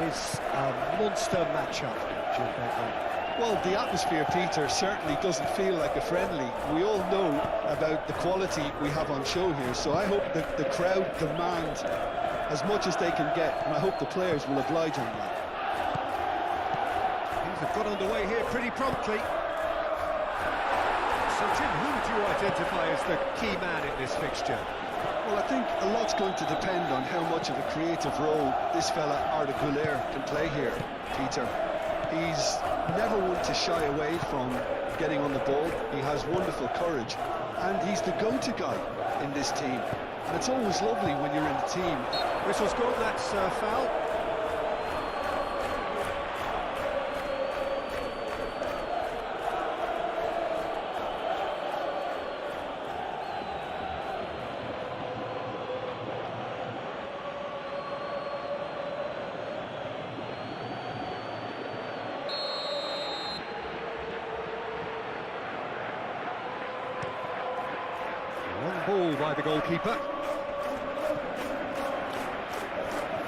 is a monster matchup, Jim Bentley. Well, the atmosphere, Peter, certainly doesn't feel like a friendly. We all know about the quality we have on show here, so I hope that the crowd demand as much as they can get, and I hope the players will oblige on that. Things have got underway here pretty promptly. So, Jim, who would you identify as the key man in this fixture? Well, I think a lot's going to depend on how much of a creative role this fella Arda Güler can play here, Peter. He's never one to shy away from getting on the ball. He has wonderful courage, and he's the go-to guy in this team. And it's always lovely when you're in the team. Whistle's gone, that's foul. Long ball by the goalkeeper.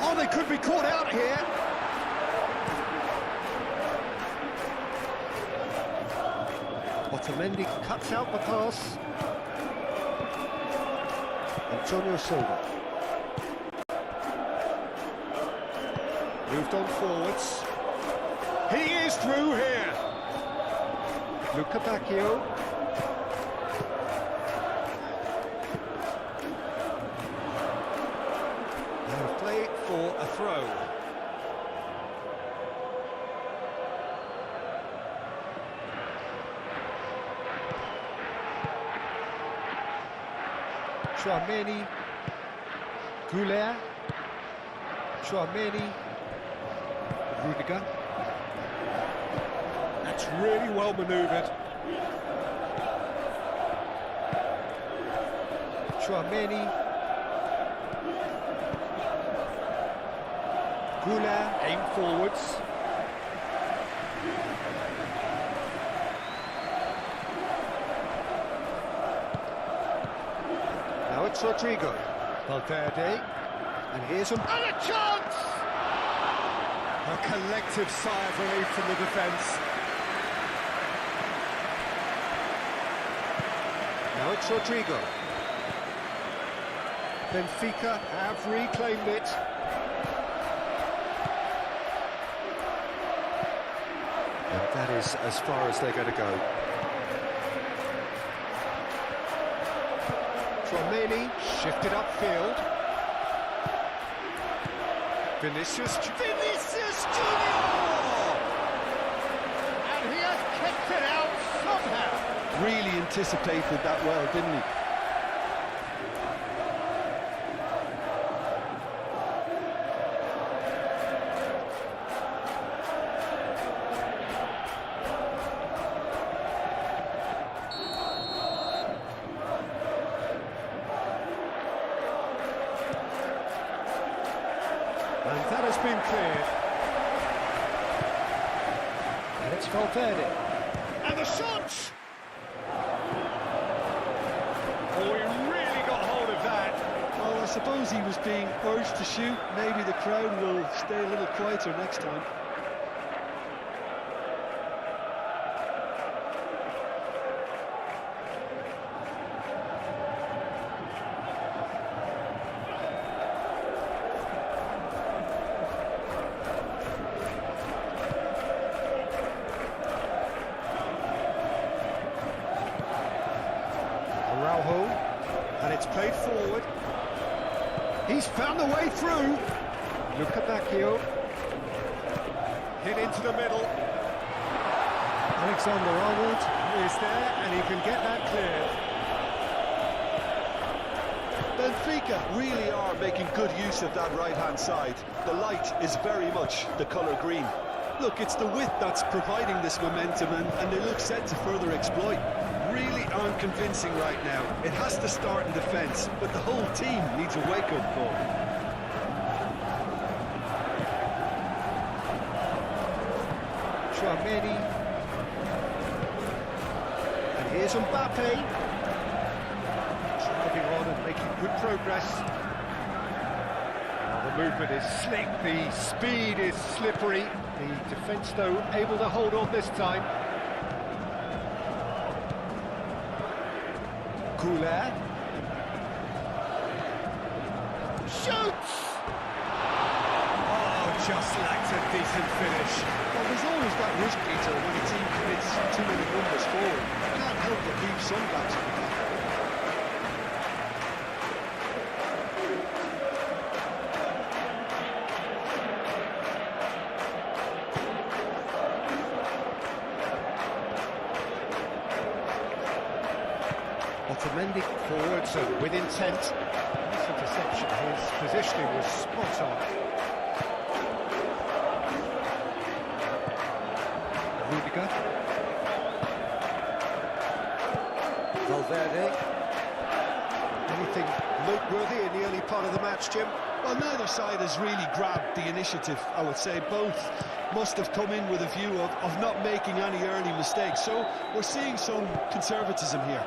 Oh, they could be caught out here. Otamendi cuts out the pass. Antonio Silva. Moved on forwards. He is through here. Luca Bacchio. Play for a throw. Tchouaméni, Güler, Tchouaméni, Rudiger. That's really well manoeuvred. Tchouaméni. Güler, aim forwards. Now it's Rodrigo. Valverde. And here's and a chance! A collective sigh of relief from the defence. Now it's Rodrigo. Benfica have reclaimed it. And that is as far as they're going to go. Tchouaméni shifted upfield. Vinicius Junior! And he has kept it out somehow. Really anticipated that well, didn't he? And that has been cleared. And it's Valverde. And the shot! Oh, he really got hold of that. Well, I suppose he was being urged to shoot. Maybe the crowd will stay a little quieter next time. And it's played forward. He's found the way through. Luca Bacchio. Hit into the middle. Alexander-Arnold is there, and he can get that cleared. Benfica really are making good use of that right-hand side. The light is very much the colour green. Look, it's the width that's providing this momentum, and they look set to further exploit. Really aren't convincing right now. It has to start in defence, but the whole team needs a wake-up call. Tchouaméni. And here's Mbappe. Driving on and making good progress. Now The movement is slick, the speed is slippery. The defence, though, able to hold on this time. Goulet. Shoots! Oh, just lacked a decent finish. Well, there's always that risk, Peter, when a team commits too many numbers forward. You can't help but leave some gaps in the back. Otamendi forwards and with intent. This interception, his positioning was spot on. Rudiger. Valverde. Anything noteworthy in the early part of the match, Jim? Well, neither side has really grabbed the initiative, I would say. Both must have come in with a view of not making any early mistakes. So we're seeing some conservatism here.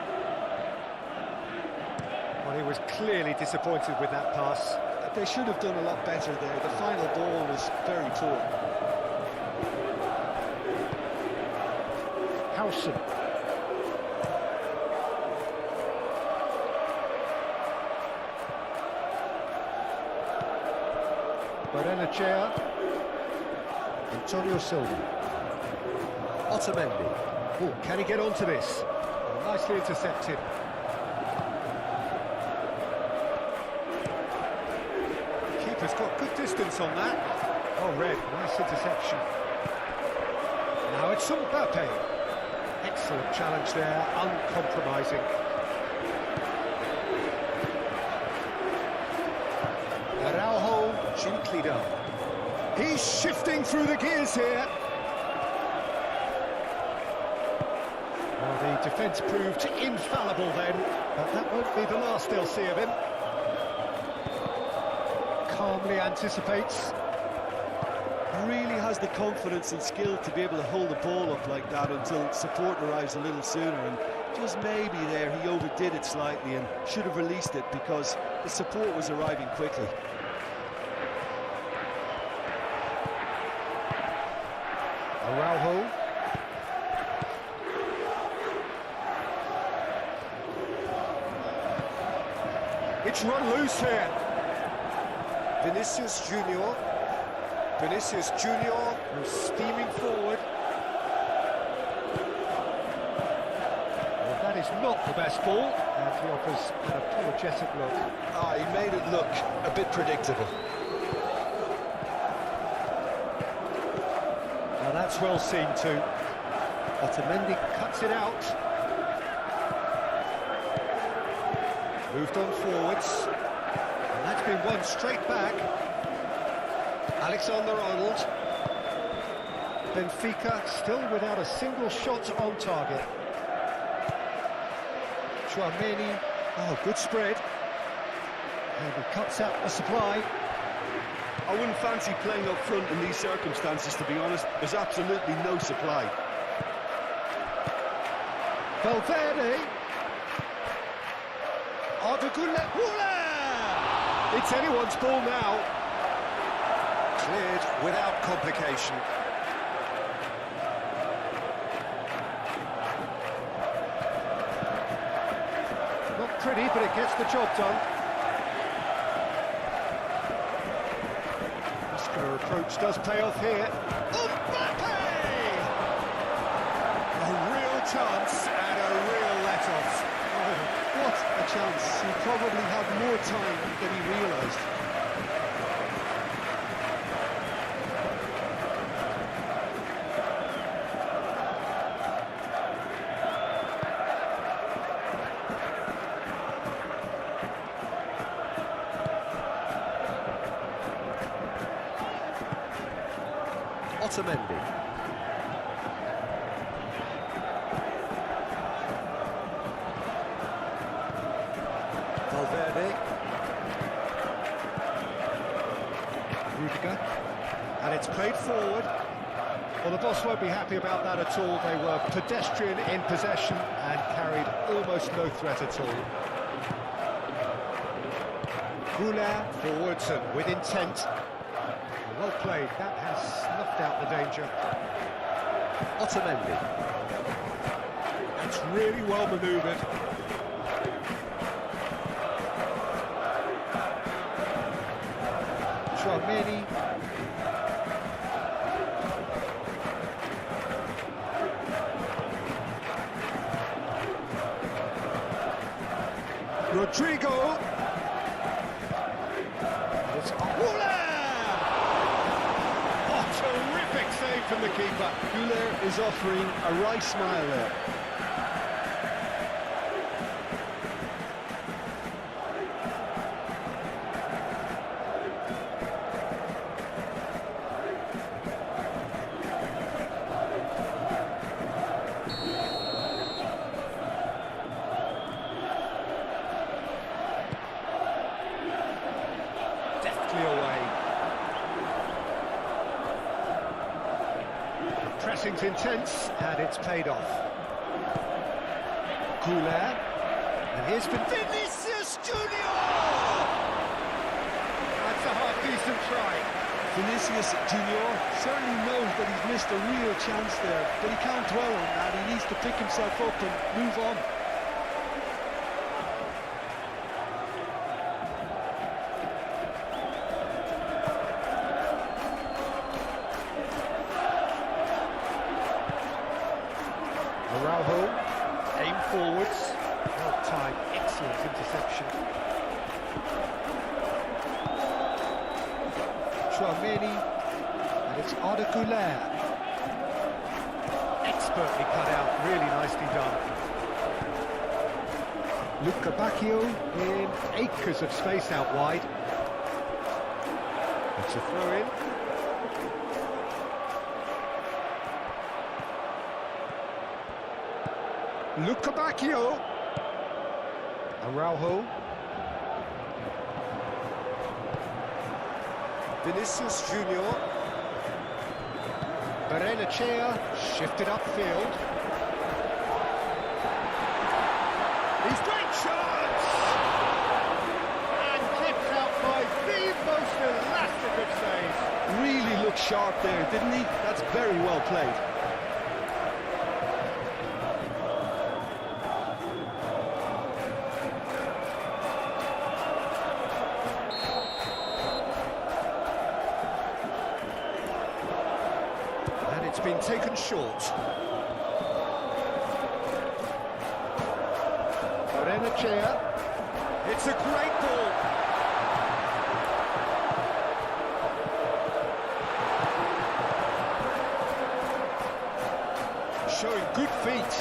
Well, he was clearly disappointed with that pass. They should have done a lot better there. The final ball was very poor. Howson. Barrenechea. Antonio Silva. Otamendi. Oh, can he get onto this? Oh, nicely intercepted. Keeper's got good distance on that. Oh, Red, nice interception. Now it's Mbappe. Excellent challenge there, uncompromising. Araujo, gently done. He's shifting through the gears here. Well, the defence proved infallible then, but that won't be the last they'll see of him. Calmly anticipates. Really has the confidence and skill to be able to hold the ball up like that until support arrives a little sooner, and just maybe there he overdid it slightly and should have released it because the support was arriving quickly. Araujo. It's run loose here. Vinicius Junior. Vinicius Junior was steaming forward. Well, that is not the best ball, and he offers an apologetic look. He made it look a bit predictable. Now that's well seen too. Otamendi cuts it out. Moved on forwards. And that's been won straight back. Alexander-Arnold. Benfica still without a single shot on target. Chouameni. Oh, good spread. And he cuts out the supply. I wouldn't fancy playing up front in these circumstances, to be honest. There's absolutely no supply. Valverde. Goulet. It's anyone's ball now. Cleared without complication. Not pretty, but it gets the job done. Muscular approach does pay off here. Mbappe! A real chance and a real let-off. What a chance. He probably had more time than he realised. Otamendi. Valverde. Rudiger. And it's played forward. Well, the boss won't be happy about that at all. They were pedestrian in possession and carried almost no threat at all. Goulet forwards and with intent. Well played, that has snuffed out the danger. Otamendi. That's really well manoeuvred. Tchouameni. Rodrigo. It's Goulet! Oh, terrific save from the keeper. Goulet is offering a right smile there. Away. Pressing's intense, and it's paid off. Goulet, and here's Vinicius Junior! That's a half-decent try. Vinicius Junior certainly knows that he's missed a real chance there, but he can't dwell on that. He needs to pick himself up and move on. Araujo, aim forwards, well timed, excellent interception. Tchouameni, and it's Arda Goulet. Expertly cut out, really nicely done. Luca Bacchio in acres of space out wide. It's a throw-in. Luca Bacchio. Araujo. Vinicius Junior. Berenachea shifted upfield. He's great chance! And kept out by the most elastic of saves. Really looked sharp there, didn't he? That's very well played. It's been taken short. Berenachea. It's a great ball. Showing good feet.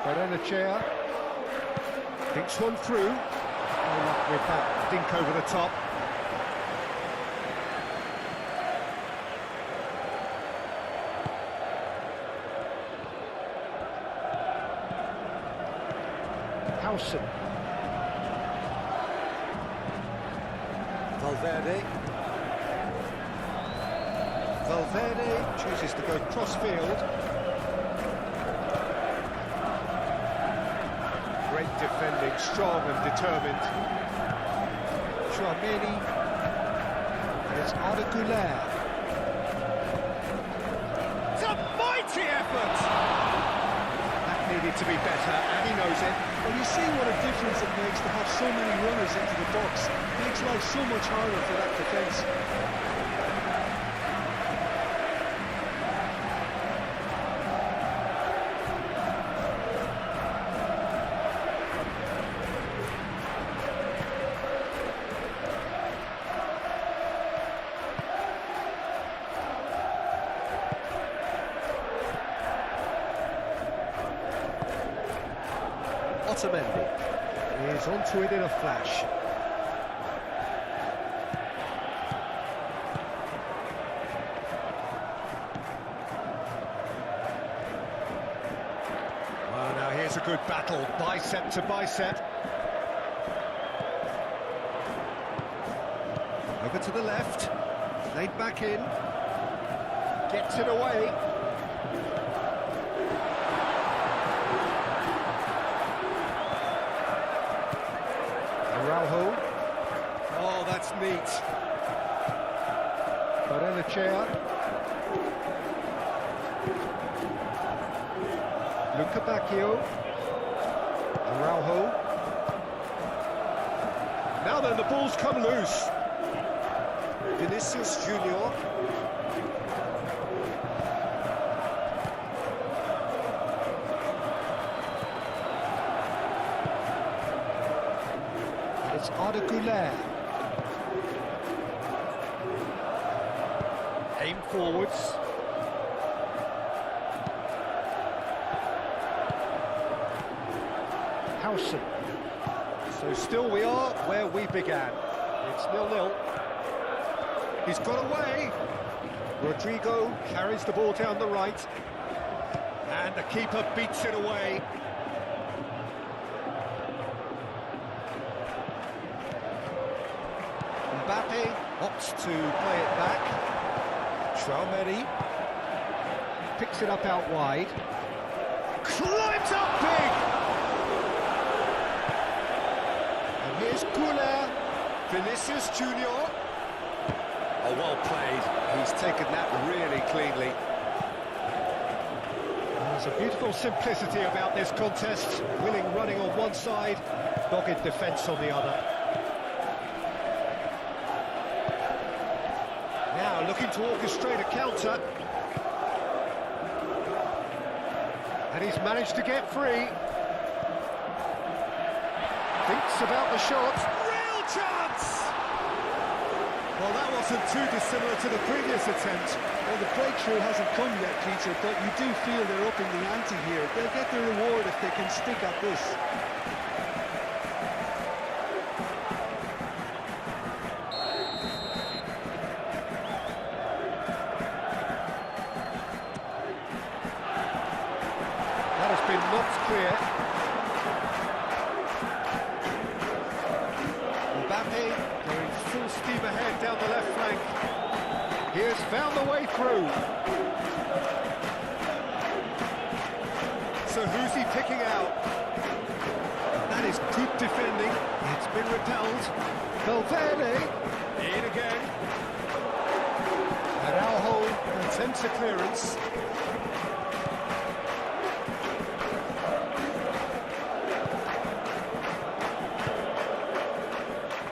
Berenachea thinks one through. With that dink over the top. Howson. Valverde chooses to go cross-field. Great defending, strong and determined. Tchouameni, and it's Arda Goulet. It's a mighty effort! That needed to be better, and he knows it. Well, you see what a difference it makes to have so many runners into the box. It makes life so much harder for that defence. Otamendi is onto it in a flash. Well, now here's a good battle, bicep to bicep. Over to the left, laid back in, gets it away. Araujo. Oh, that's neat. Barrenechea. Luca Bacchio. Araujo. Now then, the ball's come loose. Vinicius Junior. It's Arda Güler. Aim forwards. Howson. So still we are where we began. It's 0-0. He's got away. Rodrigo carries the ball down the right. And the keeper beats it away. Mbappe opts to play it back. Traoré picks it up out wide. Climbs up big! And here's Güler. Vinicius Junior. Oh, well played. He's taken that really cleanly. There's a beautiful simplicity about this contest. Willing running on one side, dogged defence on the other. Now looking to orchestrate a counter. And he's managed to get free. Thinks about the shot. Real chance! Well, that wasn't too dissimilar to the previous attempt. Well, the breakthrough hasn't come yet, Peter, but you do feel they're upping the ante here. They'll get their reward if they can stick at this. That has been knocked clear. Mbappe going full steam ahead down the left flank. He has found the way through. So who's he picking out? That is good defending. It's been repelled. Valverde in again. Araujo attempts a clearance.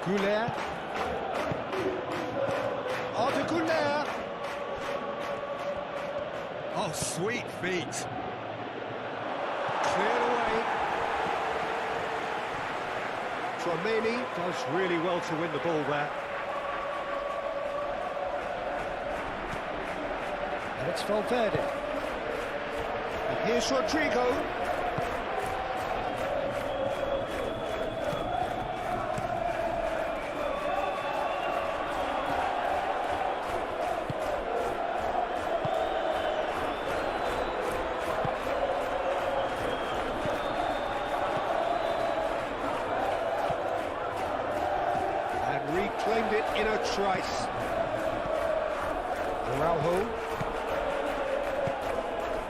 Güler. Arda Güler. Oh, sweet feet. Cleared away. Traoré does really well to win the ball there. And it's Valverde. And here's Rodrigo. Reclaimed it in a trice. Araujo.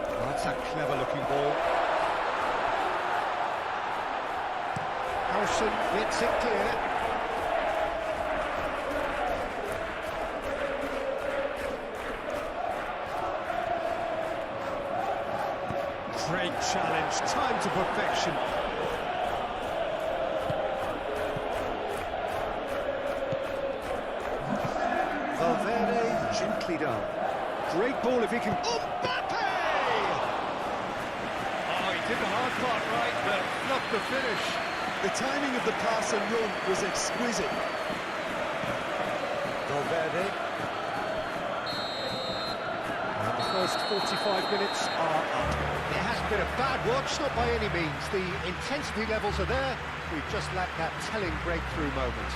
Oh, that's a clever-looking ball. Howson gets it clear. Great challenge, time to perfection. Valverde gently down. Great ball if he can... Oh, Mbappe! Oh, he did the hard part right, but not the finish. The timing of the pass and run was exquisite. Valverde. And the first 45 minutes are up. It hasn't been a bad watch, not by any means. The intensity levels are there. We've just lacked that telling breakthrough moment.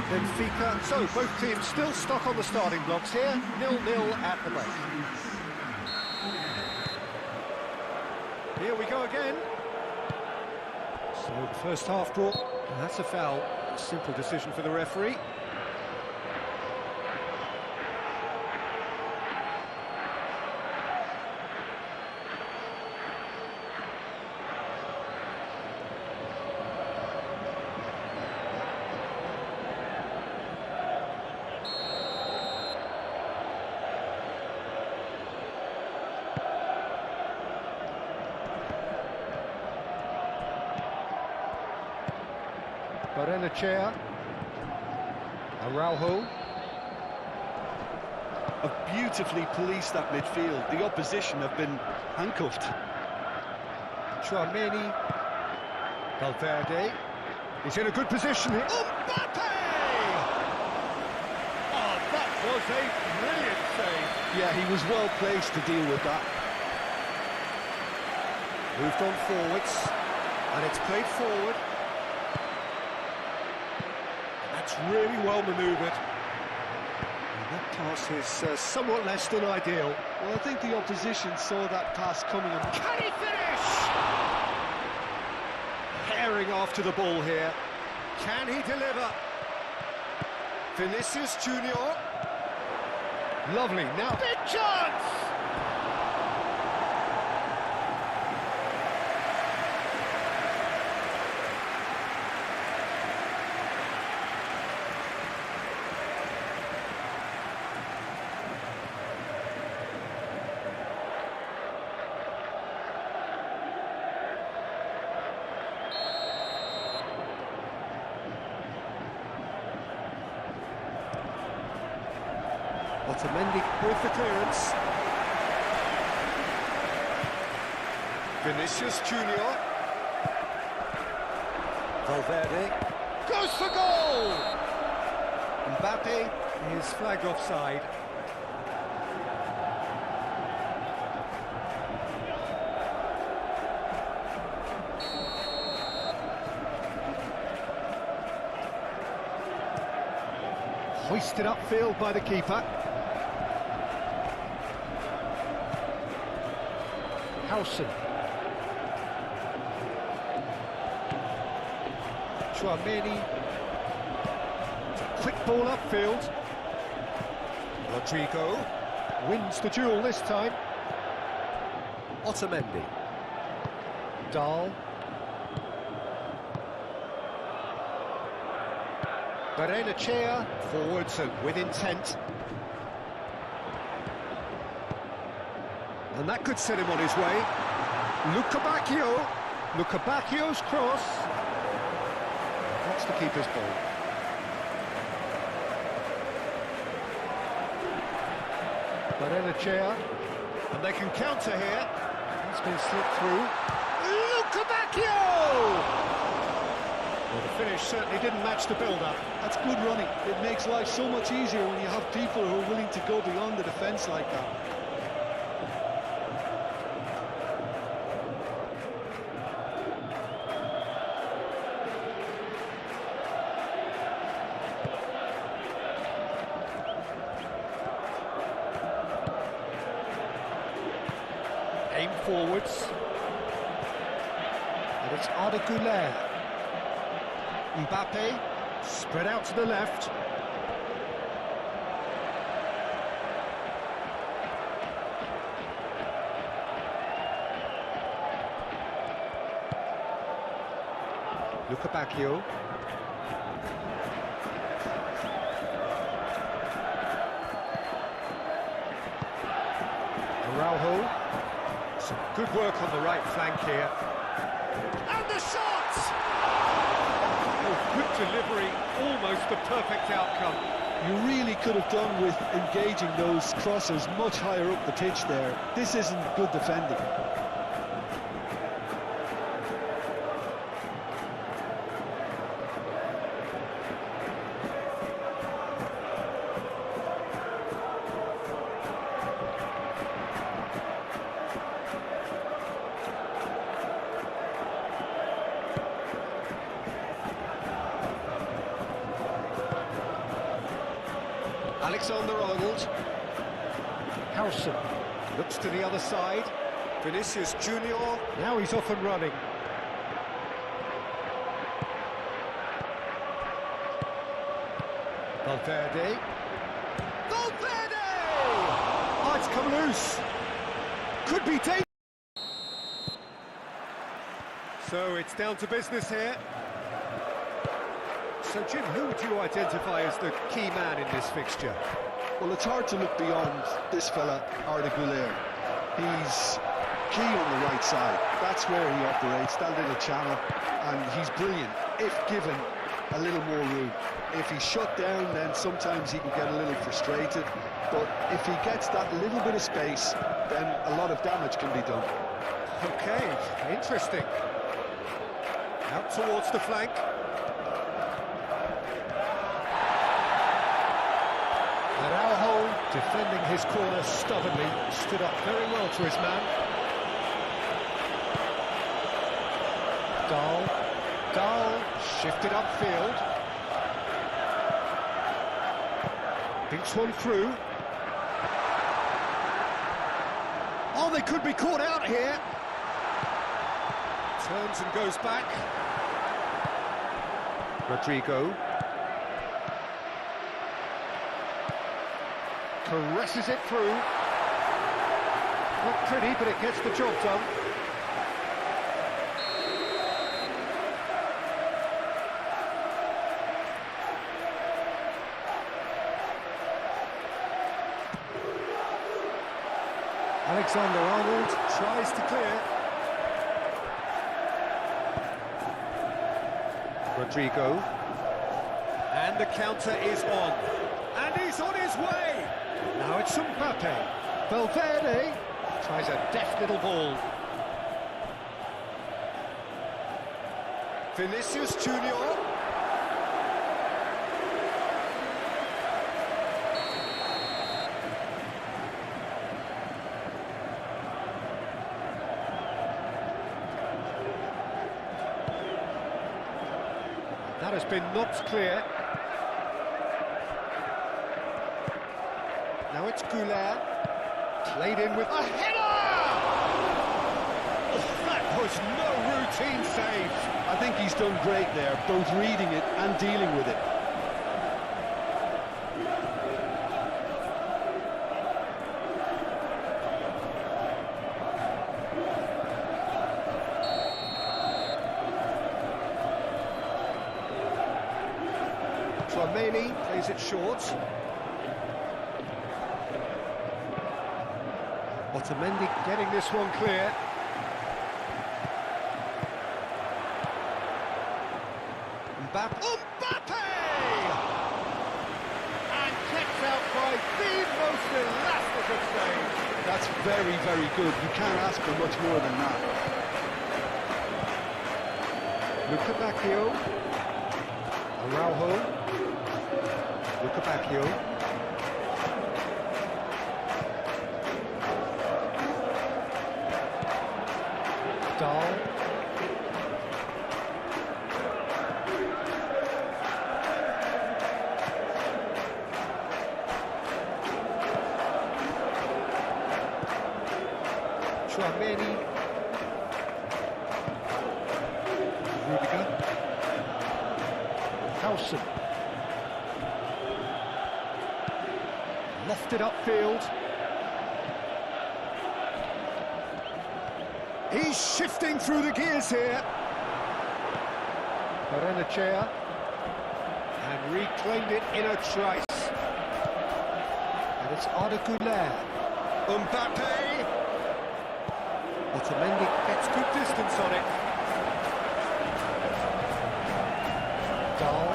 Benfica, so both teams still stuck on the starting blocks here, 0-0 at the break. Here we go again. So the first half draw, and that's a foul. Simple decision for the referee. Barrenechea. Araujo. Have beautifully policed that midfield. The opposition have been handcuffed. Chouameni. Valverde. He's in a good position here. Mbappe! Oh, that was a brilliant save. Yeah, he was well placed to deal with that. Moved on forwards, and it's played forward. And that's really well manoeuvred. And that pass is somewhat less than ideal. Well, I think the opposition saw that pass coming. And can he finish? Herring after the ball here. Can he deliver? Vinicius Junior. Lovely, now big chance! Otamendi with the clearance. Vinicius Junior. Valverde goes for goal! Mbappe is flagged offside. Hoisted upfield by the keeper. Howson. Chouameni. It's a quick ball upfield. Rodrigo wins the duel this time. Otamendi. Dahl. Barrenechea forwards and with intent. And that could set him on his way. Lukabakio's cross. That's the keeper's ball. Barrenechea. And they can counter here. He's been slipped through. Lukabakio! Well, the finish certainly didn't match the build-up. that's good running. It makes life so much easier when you have people who are willing to go beyond the defence like that. Aim forwards. And it's Arda Güler. Mbappe, spread out to the left. Lukabakio. Araujo. Some good work on the right flank here. And the shot! Oh, good delivery, almost the perfect outcome. You really could have done with engaging those crossers much higher up the pitch there. This isn't good defending. Alexander-Arnold. Howson looks to the other side. Vinicius Junior. Now he's off and running. Valverde. Valverde! Oh, it's come loose. Could be dangerous. So it's down to business here. So, Jim, who would you identify as the key man in this fixture? Well, it's hard to look beyond this fella, Arda Güler. He's key on the right side. That's where he operates, that little channel, and he's brilliant if given a little more room. If he's shut down, then sometimes he can get a little frustrated, but if he gets that little bit of space, then a lot of damage can be done. Okay, interesting. Out towards the flank. Araujo, defending his corner stubbornly, stood up very well to his man. Dahl shifted upfield. Thinks one through. Oh, they could be caught out here. Turns and goes back. Rodrigo. Caresses it through. Not pretty, but it gets the job done. Alexander-Arnold tries to clear. Rodrigo. And the counter is on. And he's on his way! Now it's Mbappe. Valverde tries a deft little ball. Vinicius Junior. That has been knocked clear. Now it's Goulart, played in with a header! Oh, that was no routine save. I think he's done great there, both reading it and dealing with it. Tchouaméni plays it short. Otamendi getting this one clear. Mbappe! And kept out by the most elastic of saves. That's very, very good. You can't ask for much more than that. Luca Bacchio. Araujo. Luca Bacchio. Dahl. Tchouaméni. Rudiger. Howson. Lofted upfield. He's shifting through the gears here. Barrenechea. And reclaimed it in a trice. And it's Arda Güler. Mbappe. Otamendi gets good distance on it. Dahl.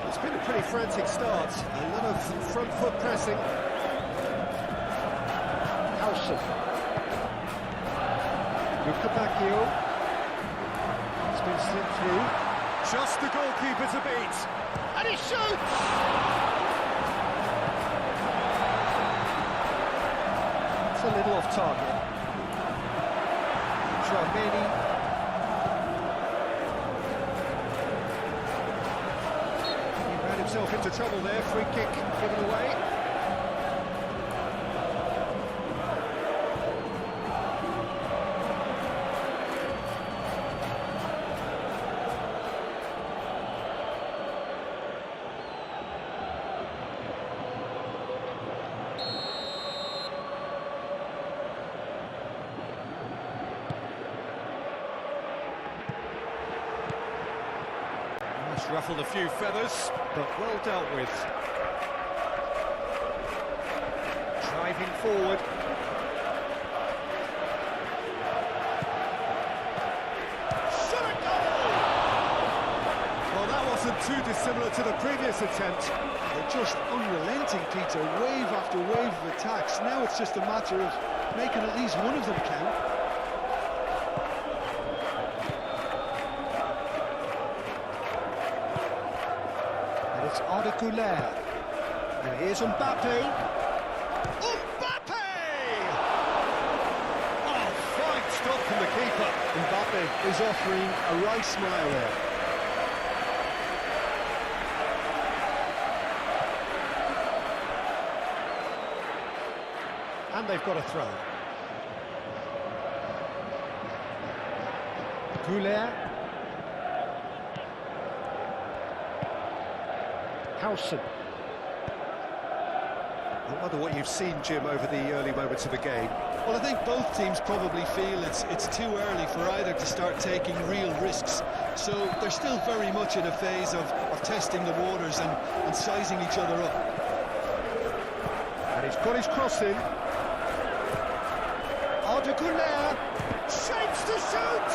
It's been a pretty frantic start. A lot of front foot pressing. Howson. Luca Bacchio. It's been slipped through. Just the goalkeeper to beat. And he shoots! It's a little off target. Tchouaméni. He ran himself into trouble there. Free kick given away. Ruffled a few feathers, but well dealt with. Driving forward. Shot a goal! too dissimilar to the previous attempt. They're just unrelenting, Peter. Wave after wave of attacks. Now it's just a matter of making at least one of them count. And it's Arda Güler. And here's Mbappe. Mbappe! Oh, fine stop from the keeper. Mbappe is offering a right smile there. And they've got a throw. Güler. Howson. I wonder what you've seen, Jim, over the early moments of the game. Well, I think both teams probably feel it's too early for either to start taking real risks. So they're still very much in a phase of testing the waters and sizing each other up. And he's got his cross in. Arda Güler shapes to shoot!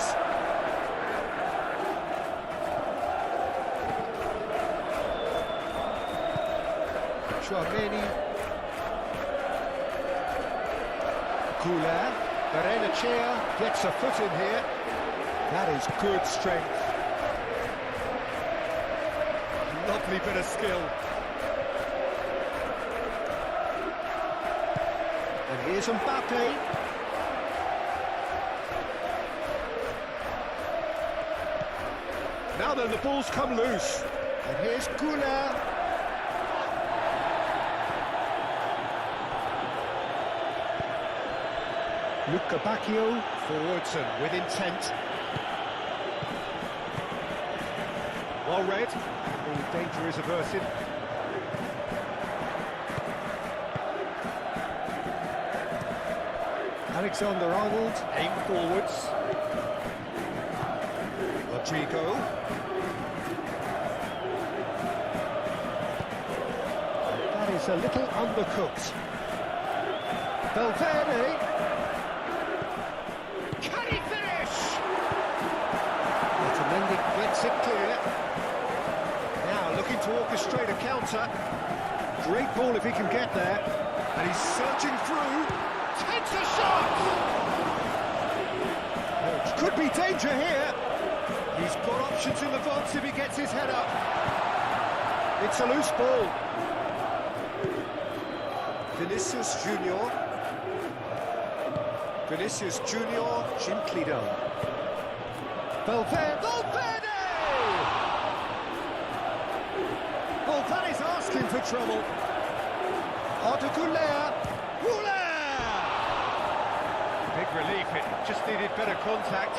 Chouameni. Güler. Berenachea gets a foot in here. That is good strength. Lovely bit of skill. And here's Mbappe. Now then, the ball's come loose. And here's Güler. Luca Bacchio, forwards and with intent. Well read. The danger is averted. Alexander-Arnold, aim forwards. Rodrigo. That is a little undercooked. Valverde. Can he finish? Otamendi gets it clear. Now looking to orchestrate a counter. Great ball if he can get there. And he's searching through. Takes a shot! Could be danger here. He's got options in the box if he gets his head up. It's a loose ball. Vinicius Junior. Vinicius Junior, gently done. Valverde! Valverde! Well, that is asking for trouble. Arda Güler. Güler! Big relief, it just needed better contact.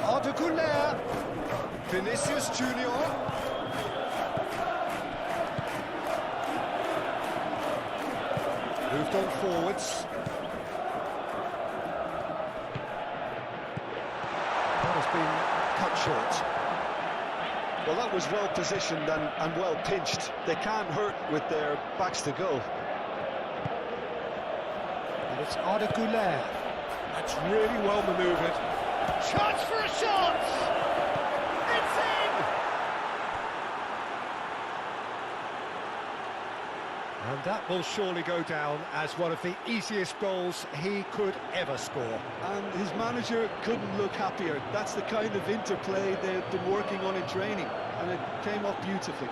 Arda Güler, Vinicius Junior. Moved on forwards. That has been cut short. Well, that was well positioned and well pinched. They can't hurt with their backs to goal. And it's Arda Güler. That's really well manoeuvred. Chance for a shot! It's in! And that will surely go down as one of the easiest goals he could ever score. And his manager couldn't look happier. That's the kind of interplay they've been working on in training, and it came off beautifully.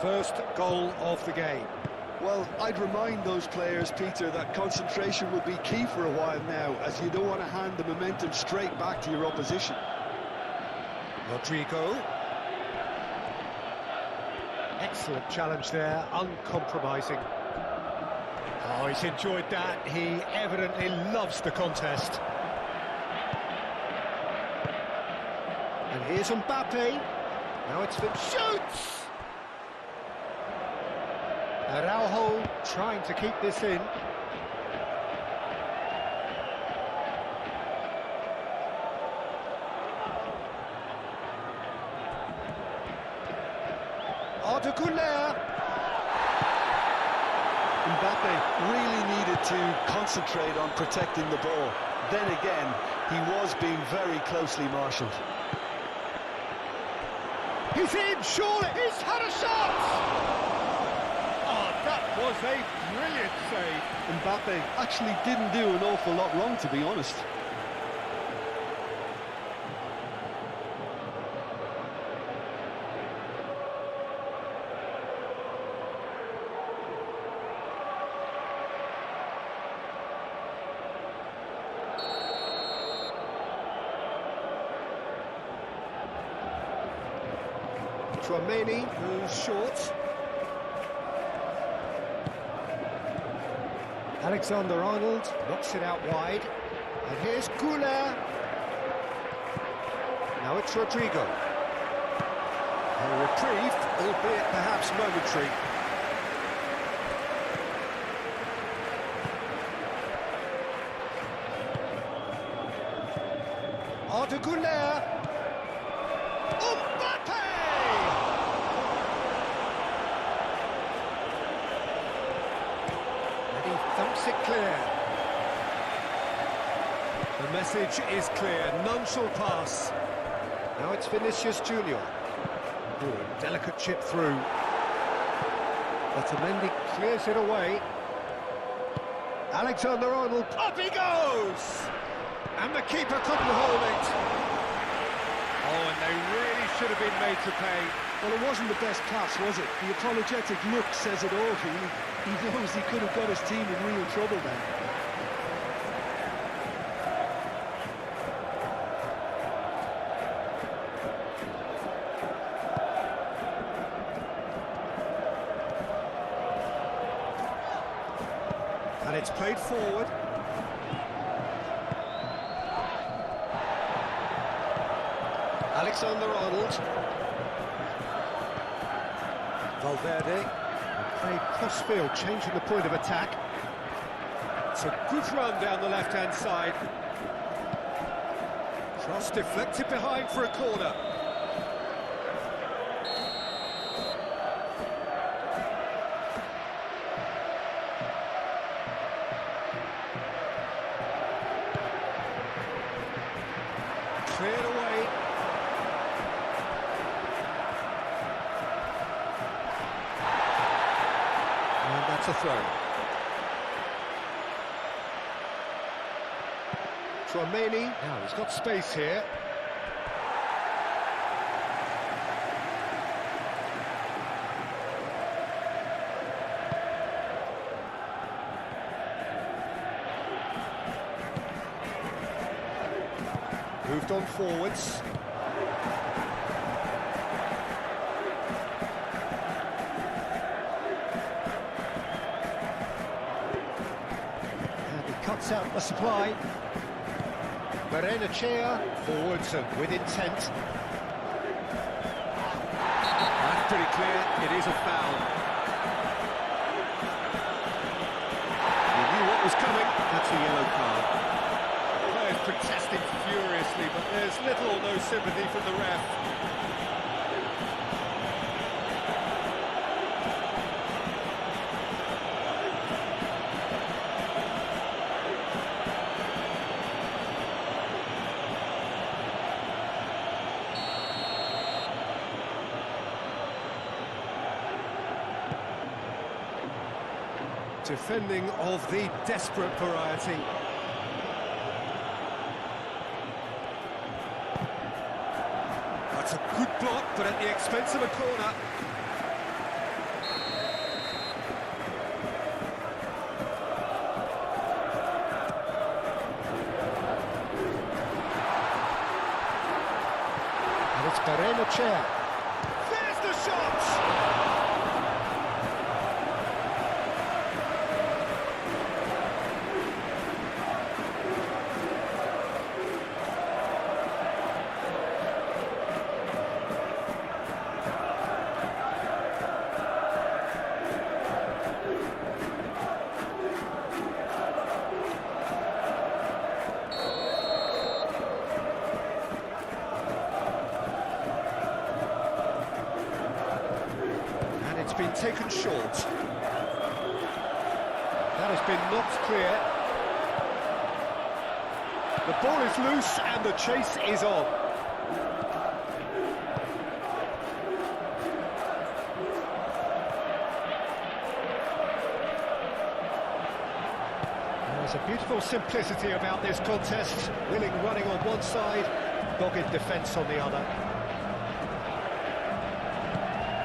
first goal of the game. Well, I'd remind those players, Peter, that concentration will be key for a while now, as you don't want to hand the momentum straight back to your opposition. Rodrigo. Excellent challenge there, uncompromising. Oh, he's enjoyed that. He evidently loves the contest. And here's Mbappe. Now it's Vim shoots! Araujo trying to keep this in. Arda Güler. Mbappe really needed to concentrate on protecting the ball. Then again, he was being very closely marshalled. He's in, surely! He's had a shot! Oh, that was a brilliant save. Mbappe actually didn't do an awful lot wrong, to be honest. Tchouaméni, who's short. Alexander-Arnold knocks it out wide. And here's Güler. Now it's Rodrigo. A reprieve, albeit perhaps momentary. Arda Güler. Mbappe! And he thumps it clear. The message is clear, none shall pass. Now it's Vinicius Junior. Ooh, delicate chip through. Otamendi clears it away. Alexander-Arnold, up he goes! And the keeper couldn't hold it. Oh, and they really should have been made to pay. Well, it wasn't the best pass, was it? The apologetic look says it all. He knows he could have got his team in real trouble then. And it's played forward. Alexander-Arnold. Valverde. Played cross-field, changing the point of attack. It's a good run down the left-hand side. Cross deflected behind for a corner. Cleared away. And that's a throw. Tchouaméni. Now he's got space here. Moved on forwards. And he cuts out the supply. Berenachea forwards and with intent. That's pretty clear, it is a foul. He knew what was coming, that's a yellow card. Players protesting furiously, but there's little or no sympathy from the ref. Defending of the desperate variety. That's a good block, but at the expense of a corner. chair. There's the shot! It's been taken short. That has been knocked clear. The ball is loose and the chase is on. There's a beautiful simplicity about this contest. Willing running on one side, dogged defence on the other.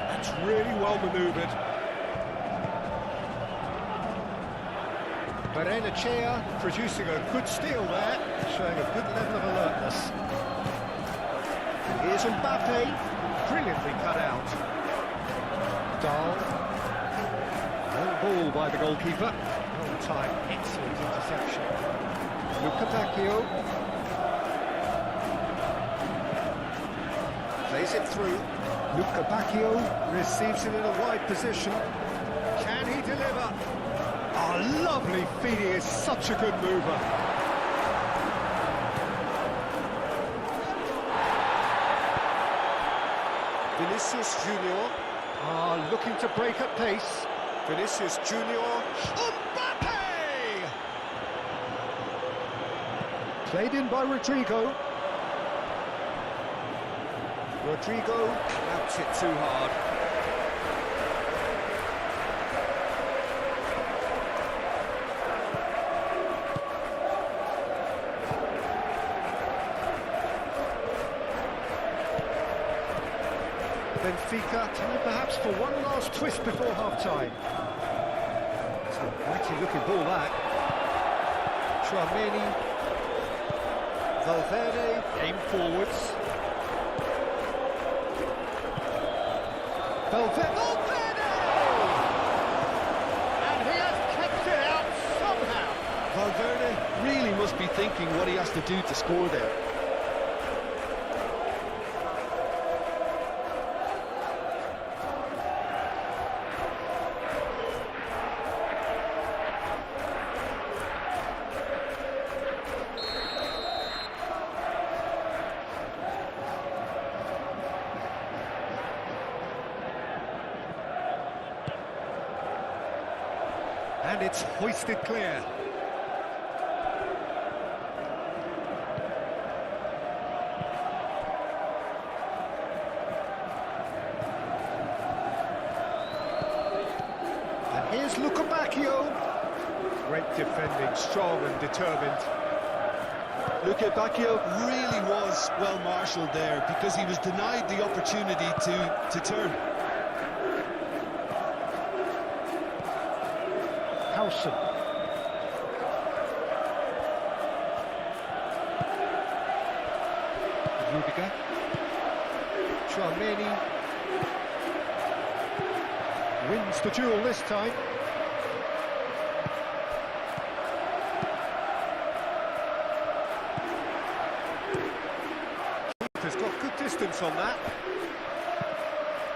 That's really well manoeuvred. Benfica producing a good steal there, showing a good level of alertness. Here's Mbappe, brilliantly cut out. Dahl. Long ball by the goalkeeper. Long time, excellent interception. Bacchio. Plays it through. Bacchio receives it in a wide position. Can he deliver? Oh, lovely feed. He is such a good mover. Vinicius Junior. Looking to break at pace. Vinicius Junior. Mbappe! Played in by Rodrigo. Rodrigo clamps it too hard. Benfica time perhaps for one last twist before half-time. It's a mighty-looking ball, that. Tchouaméni. Valverde, aim forwards. Valverde! And he has kept it out somehow. Valverde really must be thinking what he has to do to score there. And it's hoisted clear. And here's Bacchio. Great defending, strong and determined. Bacchio really was well marshalled there because he was denied the opportunity to turn. Howson. Rudiger. Tchouaméni wins the duel this time. Has got good distance on that.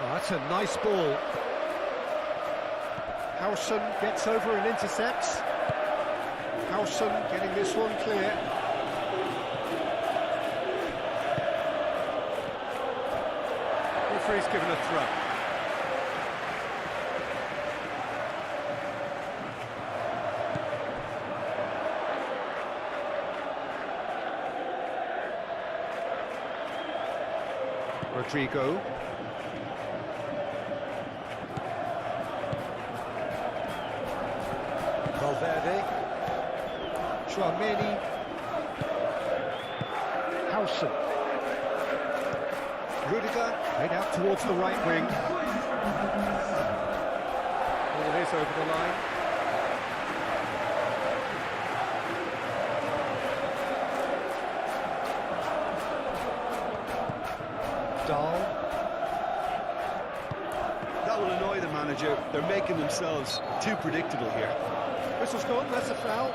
Oh, that's a nice ball. Howson gets over and intercepts. Howson getting this one clear. Referee's given a throw. Rodrigo. Valverde. Tchouaméni. Howson. Rudiger, made out towards the right wing. Ball is over the line. Dahl. manager. They're making themselves too predictable here. Whistle's gone, that's a foul.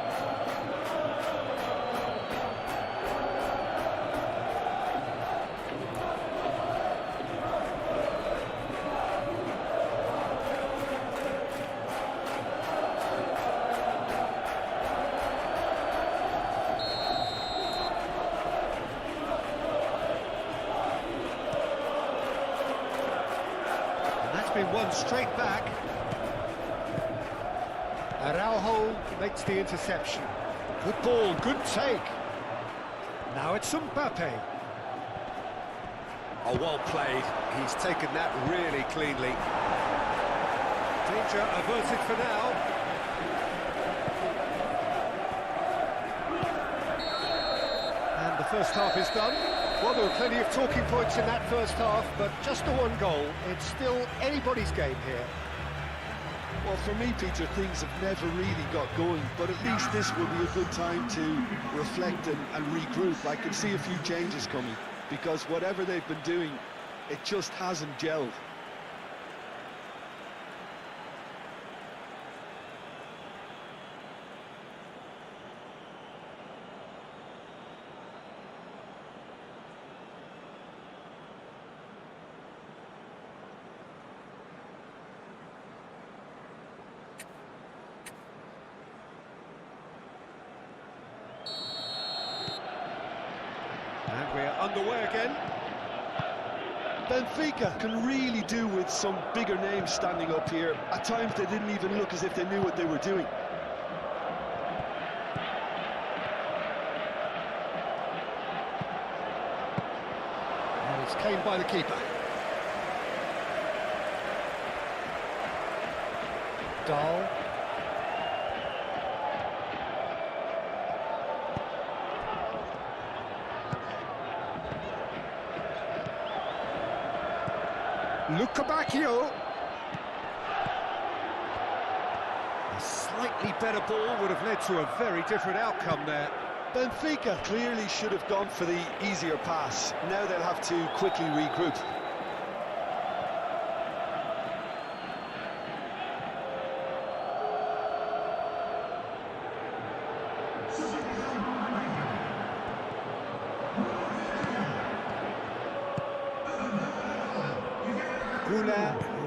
Been one straight back. Araujo makes the interception. Good ball, good take. Now it's Mbappe. Oh, well played. He's taken that really cleanly. Danger averted for now. And the first half is done. Well, there were plenty of talking points in that first half, but just the one goal. It's still anybody's game here. Well, for me, Peter, things have never really got going, but at least this will be a good time to reflect and regroup. I can see a few changes coming, because whatever they've been doing, it just hasn't gelled. And we're underway again. Benfica can really do with some bigger names standing up here. At times they didn't even look as if they knew what they were doing. And it's claimed by the keeper. Dahl. Lukabakio. A slightly better ball would have led to a very different outcome there. Benfica clearly should have gone for the easier pass. Now they'll have to quickly regroup.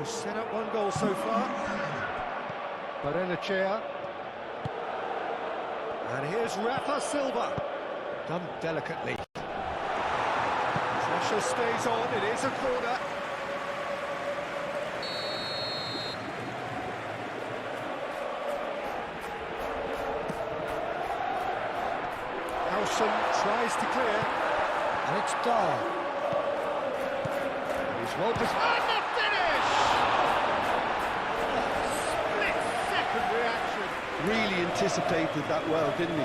Who's set up one goal so far. Barrenechea. And here's Rafa Silva. Done delicately. Pressure stays on, it is a corner. Howson tries to clear. And it's Dahl. He's well positioned. Really anticipated that well, didn't he?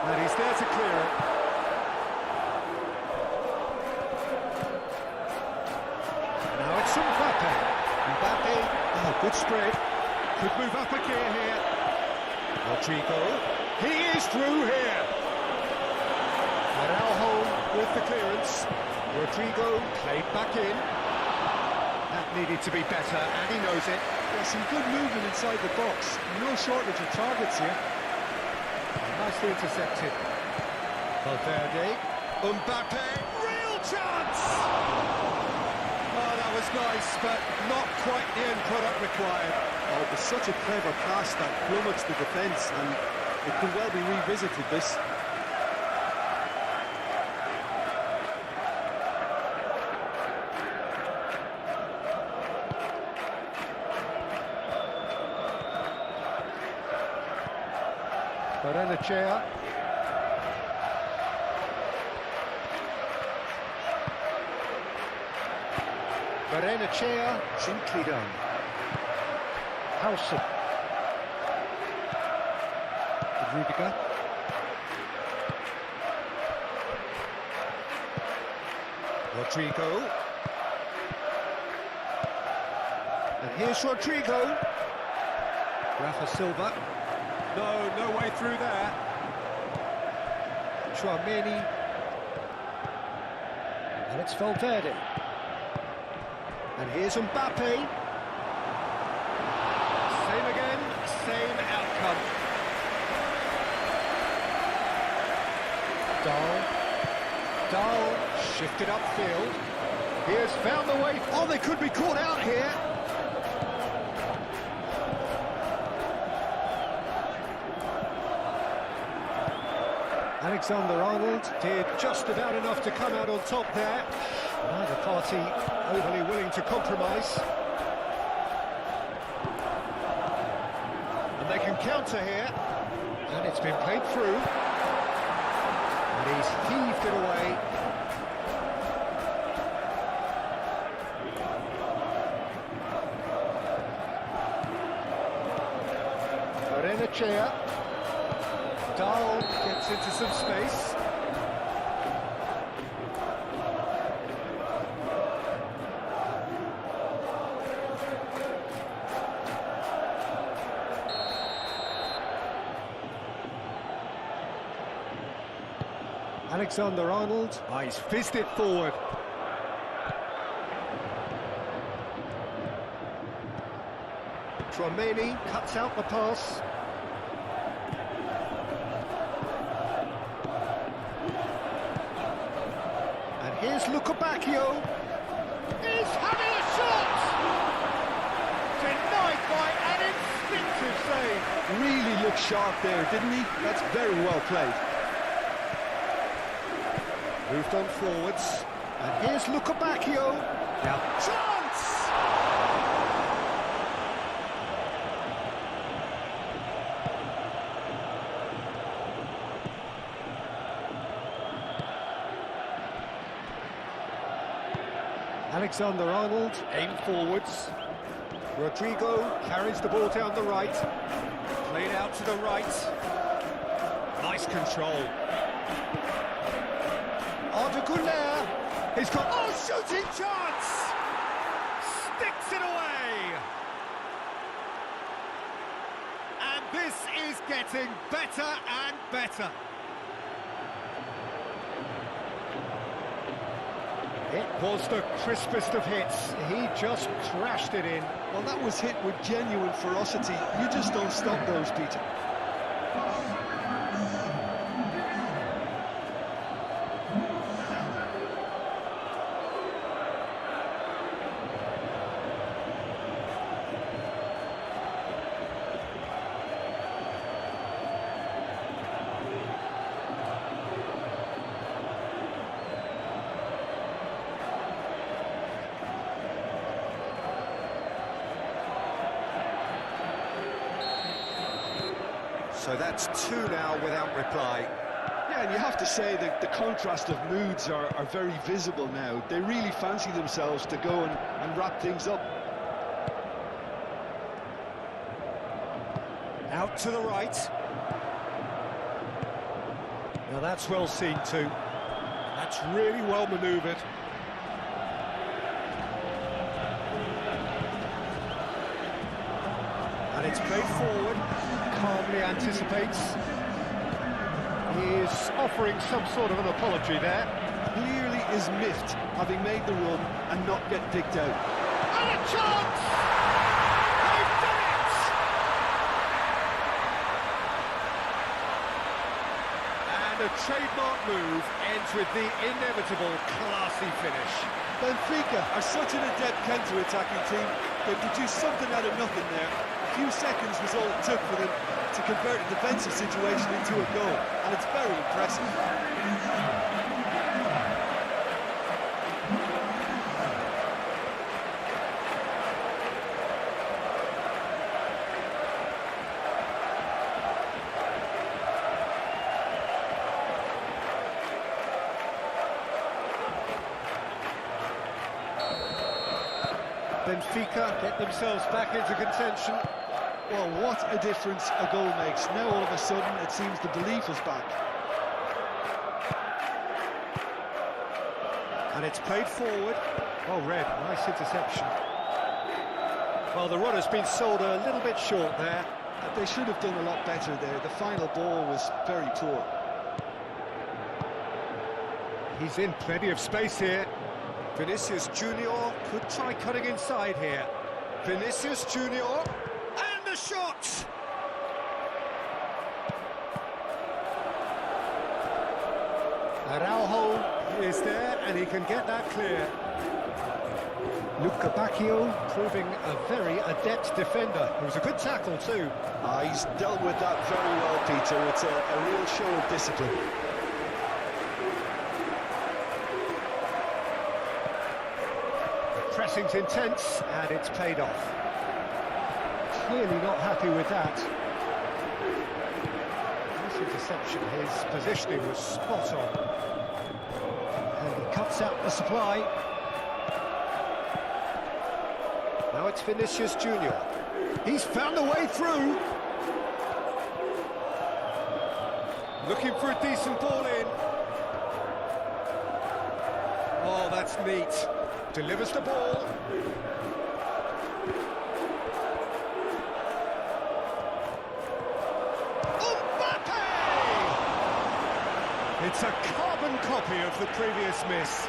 And he's there to clear it. Mbappe, oh, good spread. Could move up a gear here. Rodrigo, he is through here. Araujo with the clearance. Rodrigo played back in. That needed to be better, and he knows it. Yeah, some good movement inside the box. No shortage of targets here. Nicely intercepted. Valverde. Mbappe, real chance! Was nice, but not quite the end product required. Oh, it was such a clever pass that flummoxed the defence, and it could well be revisited, this. Barrenechea. Barrenechea, simply done. Howson. Rudiger. Rodrigo. And here's Rodrigo. Rafa Silva. No way through there. Tchouaméni. And it's Valverde. And here's Mbappe. Same again, same outcome. Dahl shifted upfield. He has found the way. Oh, they could be caught out here. Alexander-Arnold did just about enough to come out on top there. Neither party overly willing to compromise. And they can counter here. And it's been played through. And he's heaved it away. Arenachea. Dahl gets into some space. Alexander-Arnold. Oh, he's fizzed it forward. Tchouaméni cuts out the pass. And here's Lukebakio. He's having a shot! Denied by an instinctive save. Really looked sharp there, didn't he? That's very well played. Moved on forwards. And here's Lukebakio. Now, chance! Alexander-Arnold, aim forwards. Rodrigo carries the ball down the right. Played out to the right. Nice control. Arda Güler. He's got... Oh, shooting chance! Sticks it away! And this is getting better and better. It was the crispest of hits. He just crashed it in. Well, that was hit with genuine ferocity. You just don't stop those, Peter. So that's two now without reply. Yeah, and you have to say that the contrast of moods are very visible now. They really fancy themselves to go and wrap things up. Out to the right. Now that's well seen too. That's really well manoeuvred. And it's played forward. Calmly anticipates. He is offering some sort of an apology there. Clearly is miffed, having made the run and not get digged out. And a chance! They've done it! And a trademark move ends with the inevitable classy finish. Benfica are such an adept counter-attacking team. They produced something out of nothing there. A few seconds was all it took for them to convert a defensive situation into a goal, and it's very impressive. Benfica get themselves back into contention. Well, what a difference a goal makes. Now all of a sudden it seems the belief is back. And And it's played forward. Well read, nice interception. Well, the run has been sold a little bit short there. They should have done a lot better there. The final ball was very poor. He's in plenty of space here. Vinicius Junior could try cutting inside here. Vinicius Junior, and the shot! Araujo is there, and he can get that clear. Luca Bacchio proving a very adept defender. It was a good tackle too. He's dealt with that very well, Peter. It's a real show of discipline. Pressing's intense, and it's paid off. Clearly not happy with that. Nice interception. His positioning was spot on. And he cuts out the supply. Now it's Vinicius Junior. He's found a way through. Looking for a decent ball in. Oh, that's neat. Delivers the ball. Mbappe! It's a carbon copy of the previous miss.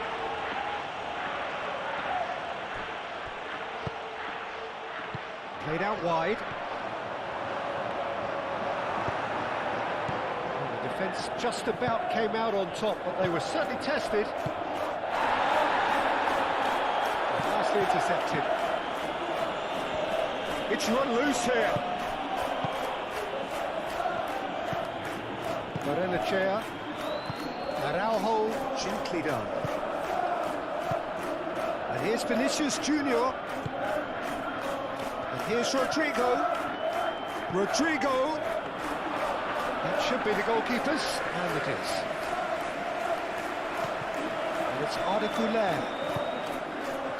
Played out wide. Well, the defence just about came out on top, but they were certainly tested. Nicely intercepted. It's run loose here. Morenachea. Araujo, gently done. And here's Vinicius Junior. Here's Rodrigo. Rodrigo. That should be the goalkeepers, and it is. And it's Arda Güler.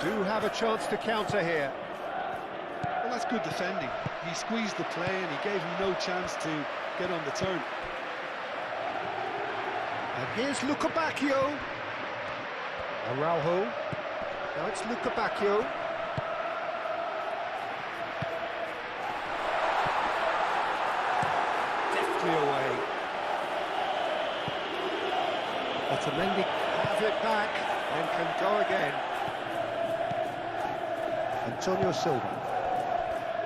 Do have a chance to counter here. Well, that's good defending. He squeezed the play and he gave him no chance to get on the turn. And here's Luca Bacchio. Araujo. Now it's Luca Bacchio. Away. Otamendi has it back and can go again. Antonio Silva.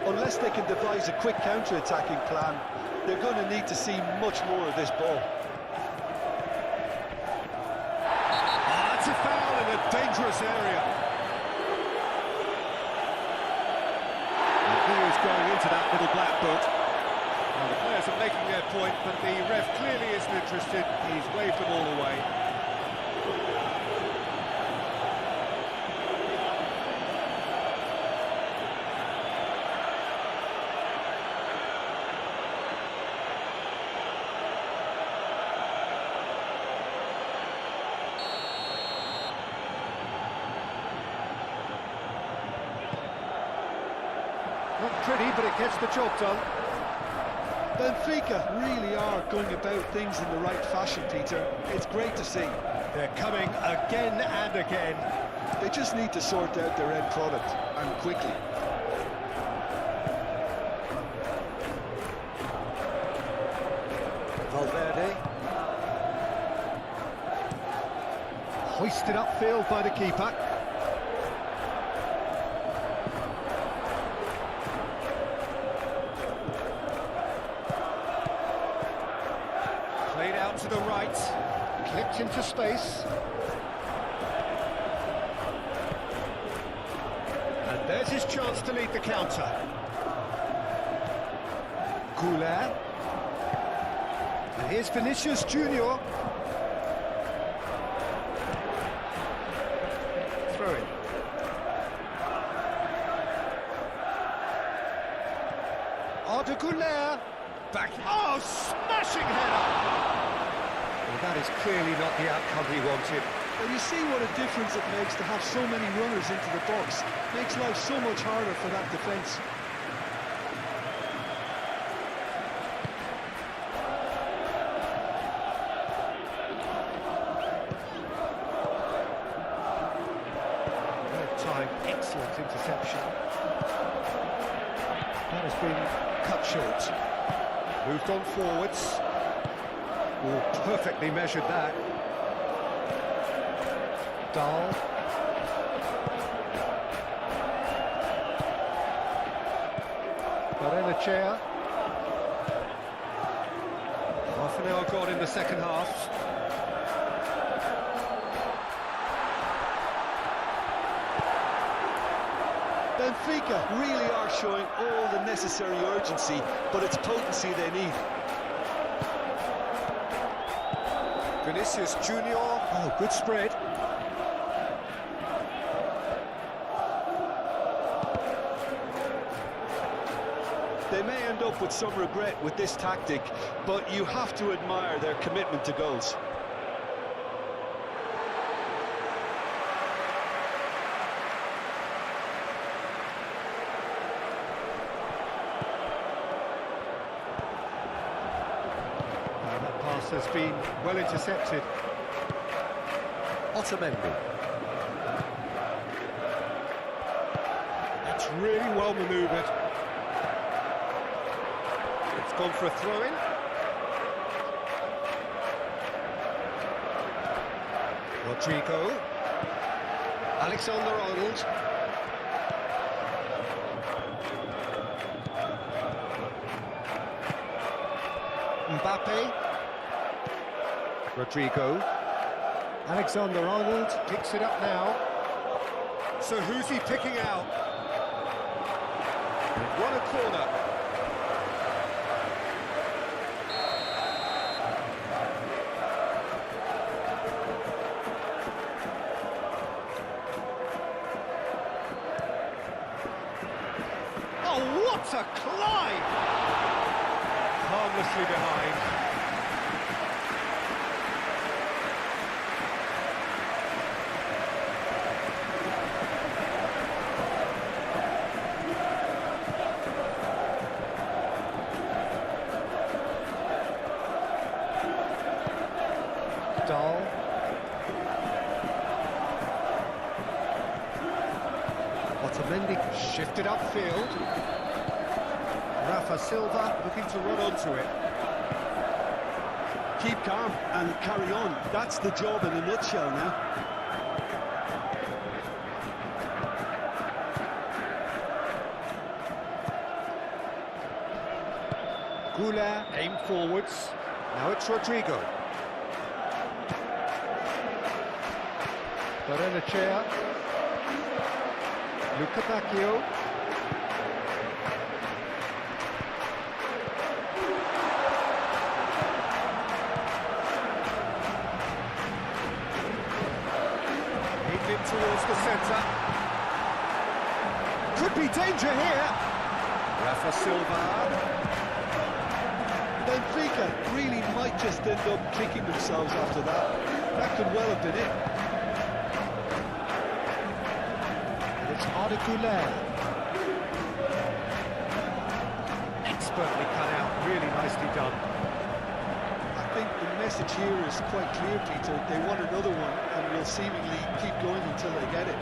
Unless they can devise a quick counter-attacking plan, they're going to need to see much more of this ball. That's a foul in a dangerous area. And he is going into that little black book. Well, the players are making their point, but the ref clearly isn't interested. He's waved them all away. Not pretty, but it gets the job done. Benfica really are going about things in the right fashion, Peter. It's great to see. They're coming again and again. They just need to sort out their end product, and quickly. Valverde. Hoisted upfield by the keeper. Played out to the right, clipped into space. And there's his chance to lead the counter. Güler. And here's Vinicius Junior. Throw in. Arda Güler. Back. Oh, smashing header! Well, that is clearly not the outcome he wanted. Well, you see what a difference it makes to have so many runners into the box. Makes life so much harder for that defence. Excellent interception. That has been cut short. Moved on forwards. Oh, perfectly measured that. Dahl. Chair. Half an hour gone in the second half. Benfica really are showing all the necessary urgency, but it's potency they need. Vinicius Junior. Oh, good spread. They may end up with some regret with this tactic, but you have to admire their commitment to goals. That pass has been well intercepted. Otamendi. That's really well manoeuvred. Gone for a throw-in. Rodrigo. Alexander-Arnold. Mbappe. Rodrigo. Alexander-Arnold picks it up now. So who's he picking out? What a corner. What a climb! Harmlessly behind. Dahl. Otamendi shifted upfield. Rafa Silva looking to run onto it. Keep calm and carry on. That's the job in a nutshell now. Goulart aim forwards. Now it's Rodrigo. Barrenechea. Luca Bacchio. Towards the centre. Could be danger here. Rafa Silva. Benfica really might just end up kicking themselves after that. That could well have been it. It's Arda Güler. Expertly cut out, really nicely done. I think the message here is quite clear, Peter. They want another one and will seemingly keep going until they get it.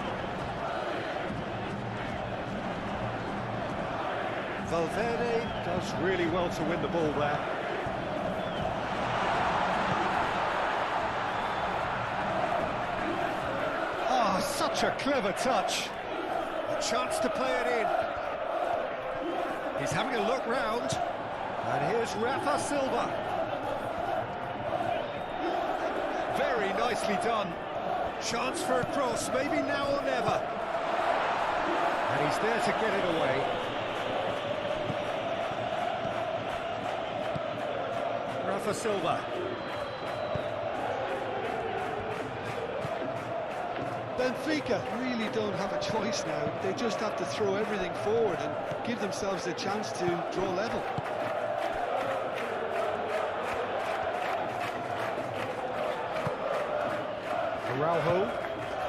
Valverde does really well to win the ball there. Ah, such a clever touch. A chance to play it in. He's having a look round. And here's Rafa Silva. Very nicely done. Chance for a cross, maybe now or never. And he's there to get it away. Rafa Silva. Benfica really don't have a choice now. They just have to throw everything forward and give themselves a chance to draw level.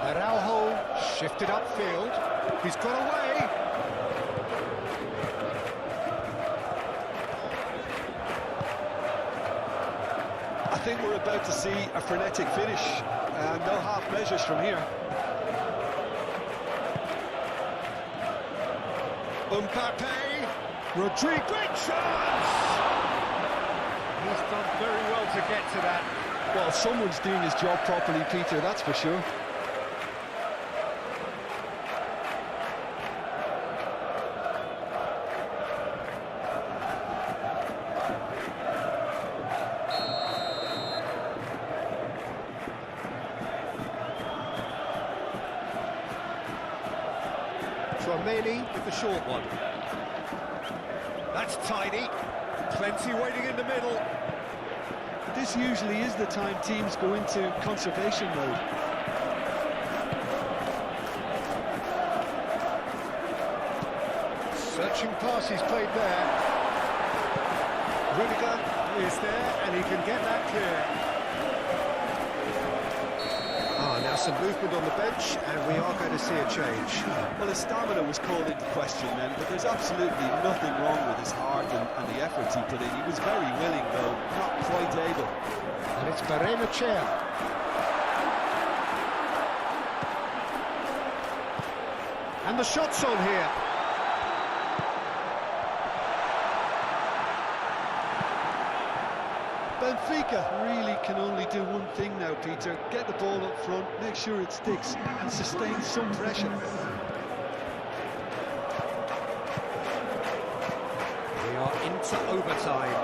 Araujo shifted upfield. He's got away. I think we're about to see a frenetic finish, and no half measures from here. Mbappe, Rodrigo, great chance! He's done very well to get to that. Well, someone's doing his job properly, Peter, that's for sure. Romani with the short one. That's tidy. Plenty waiting in the middle. This usually is the time teams go into conservation mode. Searching pass he's played there. Rudiger is there and he can get that clear. Now some movement on the bench, and we are going to see a change. Well, his stamina was called into question then, but there's absolutely nothing wrong with his heart and the efforts he put in. He was very willing, though, not quite able. And it's Barrenechea. And the shot's on here. Benfica really can only do one thing now, Peter. Get the ball up front, make sure it sticks, and sustain some pressure. We are into overtime.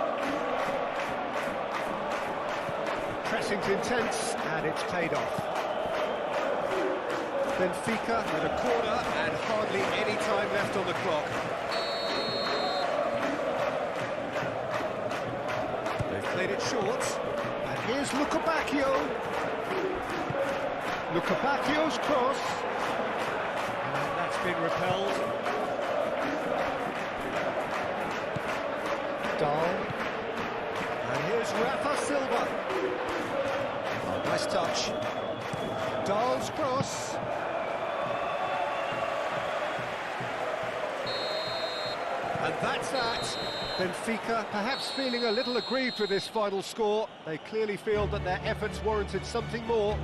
Pressing's intense, and it's paid off. Benfica with a corner, and hardly any time left on the clock. Played it short, and here's Lukebakio. Lukebakio's cross, and that's been repelled. Dahl, and here's Rafa Silva. Oh, nice touch. Dahl's cross. And that's that. Benfica perhaps feeling a little aggrieved with this final score. They clearly feel that their efforts warranted something more.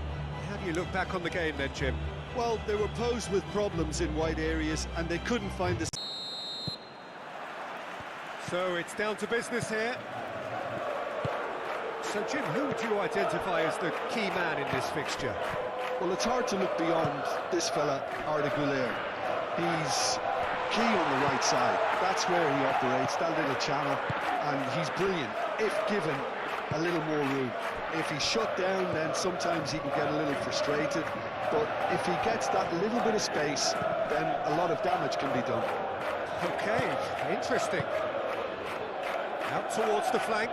How do you look back on the game then, Jim? Well, they were posed with problems in wide areas and they couldn't find the... So it's down to business here. So, Jim, who would you identify as the key man in this fixture? Well, it's hard to look beyond this fella, Arda Güler. He's key on the right side. That's where he operates, that little channel, and he's brilliant if given a little more room. If he's shut down, then sometimes he can get a little frustrated, but if he gets that little bit of space, then a lot of damage can be done. Okay, interesting. Out towards the flank.